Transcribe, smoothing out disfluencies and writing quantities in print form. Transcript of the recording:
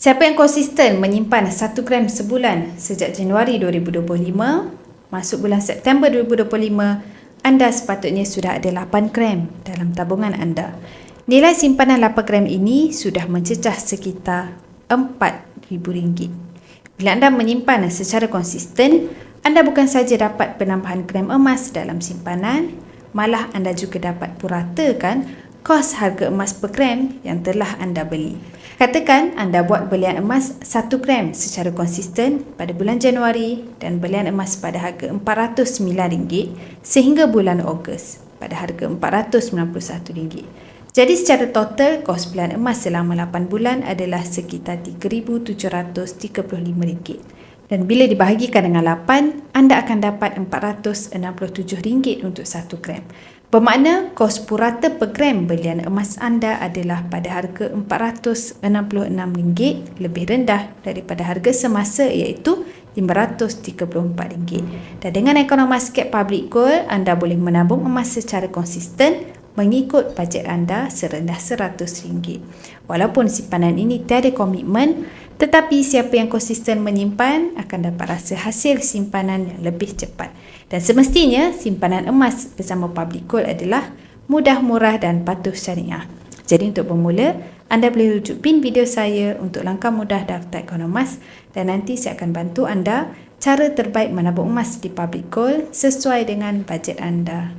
Siapa yang konsisten menyimpan 1 gram sebulan sejak Januari 2025, masuk bulan September 2025, anda sepatutnya sudah ada 8 gram dalam tabungan anda. Nilai simpanan 8 gram ini sudah mencecah sekitar RM4,000. Bila anda menyimpan secara konsisten, anda bukan saja dapat penambahan gram emas dalam simpanan, malah anda juga dapat puratakan kos harga emas per gram yang telah anda beli. Katakan anda buat belian emas 1 gram secara konsisten pada bulan Januari dan belian emas pada harga RM409 sehingga bulan Ogos pada harga RM491. Jadi secara total kos belian emas selama 8 bulan adalah sekitar RM3,735. Dan bila dibahagikan dengan 8, anda akan dapat RM467 untuk 1 gram. Bermakna kos purata per gram belian emas anda adalah pada harga RM466 lebih rendah daripada harga semasa iaitu RM534. Dan dengan ekonomi market public gold, anda boleh menabung emas secara konsisten mengikut bajet anda serendah RM100. Walaupun simpanan ini tiada komitmen, tetapi siapa yang konsisten menyimpan akan dapat rasa hasil simpanan yang lebih cepat. Dan semestinya simpanan emas bersama Public Gold adalah mudah, murah dan patuh syariah. Jadi untuk bermula, anda boleh rujuk pin video saya untuk langkah mudah daftar ekonomi emas dan nanti saya akan bantu anda cara terbaik menabung emas di Public Gold sesuai dengan bajet anda.